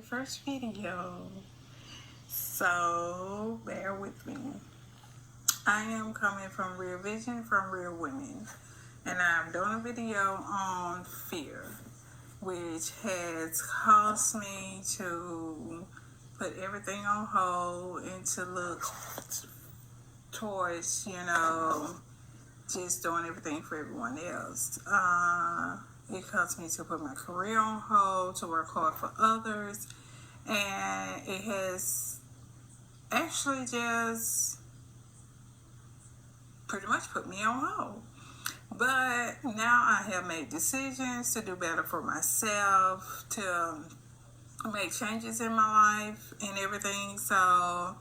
first video, so bear with me. I am coming from Real Vision from Real Women, and I'm doing a video on fear, which has caused me to put everything on hold and to look towards, just doing everything for everyone else. It caused me to put my career on hold, to work hard for others, and it has actually just pretty much put me on hold. But now I have made decisions to do better for myself, to make changes in my life and everything. So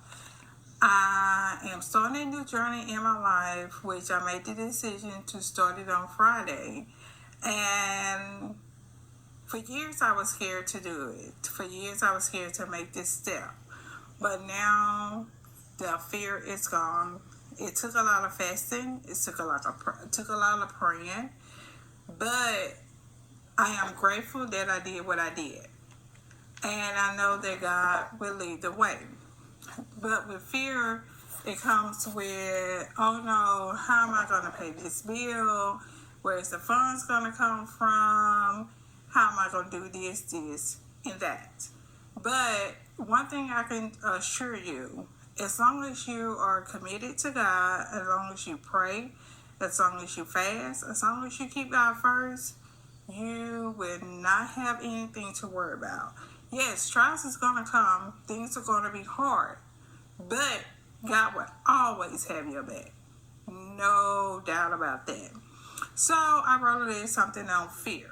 I am starting a new journey in my life, which I made the decision to start it on Friday. And for years I was scared to do it. For years I was scared to make this step. But now the fear is gone. It took a lot of fasting. It took a lot of praying. But I am grateful that I did what I did. And I know that God will lead the way. But with fear, it comes with, oh no, how am I going to pay this bill? Where's the funds going to come from? How am I going to do this, and that? But one thing I can assure you, as long as you are committed to God, as long as you pray, as long as you fast, as long as you keep God first, you will not have anything to worry about. Yes, trials is going to come. Things are going to be hard. But God will always have your back. No doubt about that. So I wrote a little something on fear.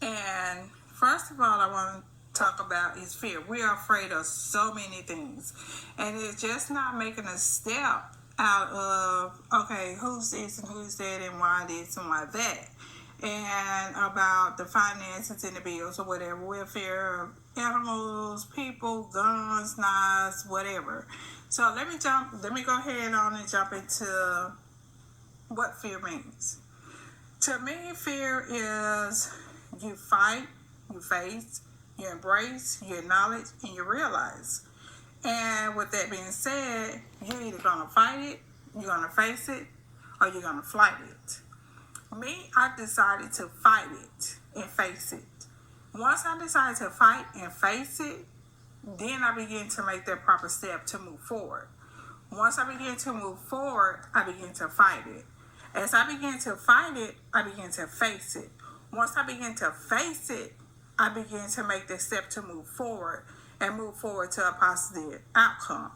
And first of all, I want to talk about is fear. We are afraid of so many things. And it's just not making a step out of, okay, who's this and who's that and why this and why that. And about the finances and the bills or whatever. We're fear of animals, people, guns, knives, whatever. So let me go ahead on and jump into what fear means. To me, fear is you fight, you face, you embrace, you acknowledge, and you realize. And with that being said, you're either going to fight it, you're going to face it, or you're going to fight it. Me, I decided to fight it and face it. Once I decided to fight and face it, then I began to make that proper step to move forward. Once I began to move forward, I began to fight it. As I began to fight it, I began to face it. Once I began to face it, I began to make the step to move forward and move forward to a positive outcome.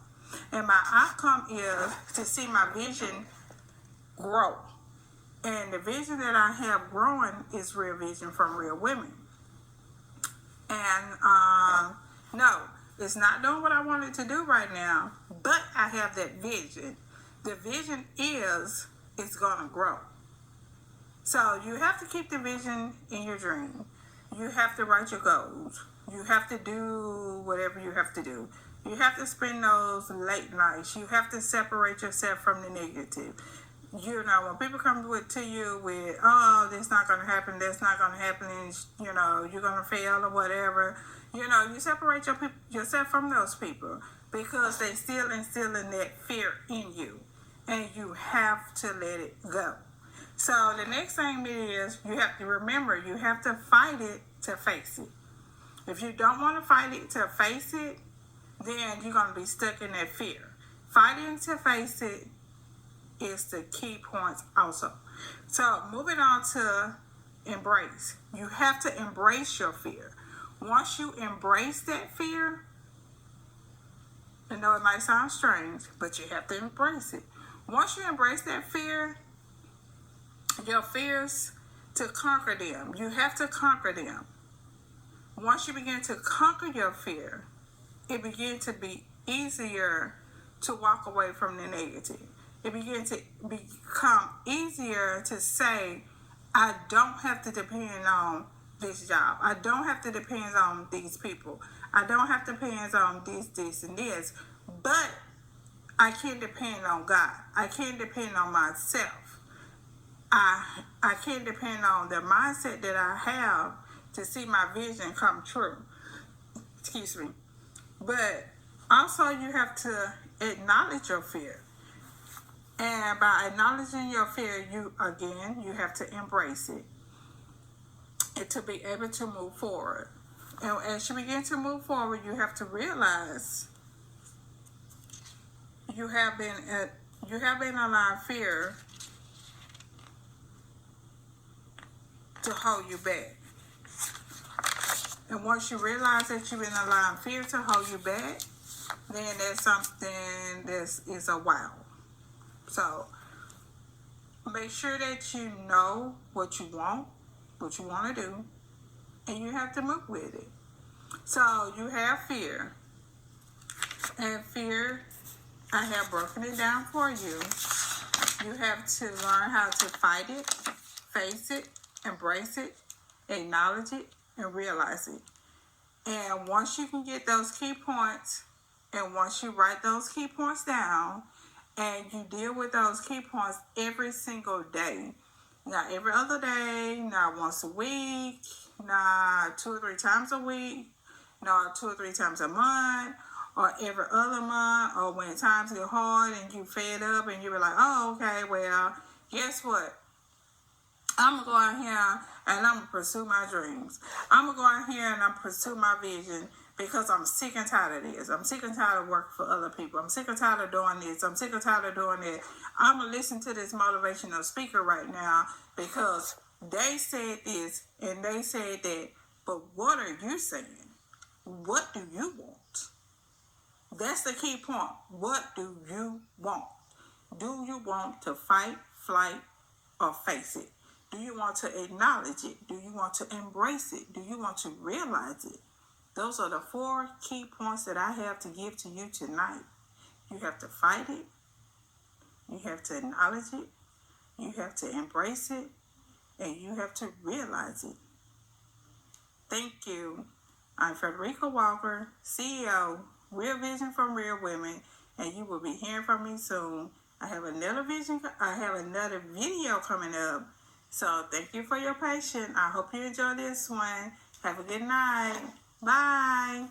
And my outcome is to see my vision grow. And the vision that I have growing is Real Vision from Real Women. And no, it's not doing what I wanted to do right now, but I have that vision. The vision is it's going to grow. So you have to keep the vision in your dream. You have to write your goals. You have to do whatever you have to do. You have to spend those late nights. You have to separate yourself from the negative. When people come to you with, oh, this not going to happen, that's not going to happen, and, you're going to fail or whatever, you separate yourself from those people because they still instilling that fear in you, and you have to let it go. So the next thing is you have to remember, you have to fight it to face it. If you don't want to fight it to face it, then you're going to be stuck in that fear. Fighting to face it is the key points also. So moving on to embrace. You have to embrace your fear. Once you embrace that fear, I know it might sound strange, but you have to embrace it. Once you embrace that fear, your fears, to conquer them, you have to conquer them. Once you begin to conquer your fear, it begins to be easier to walk away from the negative. It begins to become easier to say, I don't have to depend on this job. I don't have to depend on these people. I don't have to depend on this, and this. But I can depend on God. I can depend on myself. I can depend on the mindset that I have to see my vision come true. Excuse me. But also you have to acknowledge your fear. And by acknowledging your fear, you have to embrace it and to be able to move forward. And as you begin to move forward, you have to realize you have been allowing fear to hold you back. And once you realize that you've been allowing fear to hold you back, then that's something that is a wow. So make sure that you know what you want to do, and you have to move with it. So you have fear. And fear, I have broken it down for you. You have to learn how to fight it, face it, embrace it, acknowledge it, and realize it. And once you can get those key points, and once you write those key points down, and you deal with those key points every single day, not every other day, not once a week, not 2 or 3 times a week, not 2 or 3 times a month, or every other month, or when times get hard and you fed up and you be like, oh, okay, well, guess what? I'm going to go out here and I'm going to pursue my dreams. I'm going to go out here and I'm pursue my vision because I'm sick and tired of this. I'm sick and tired of working for other people. I'm sick and tired of doing this. I'm sick and tired of doing that. I'm going to listen to this motivational speaker right now because they said this and they said that. But what are you saying? What do you want? That's the key point. What do you want? Do you want to fight, flight, or face it? Do you want to acknowledge it? Do you want to embrace it? Do you want to realize it? Those are the 4 key points that I have to give to you tonight. You have to fight it. You have to acknowledge it. You have to embrace it. And you have to realize it. Thank you. I'm Frederica Walker, CEO, Real Vision from Real Women, and you will be hearing from me soon. I have another video coming up. So thank you for your patience. I hope you enjoy this one. Have a good night. Bye.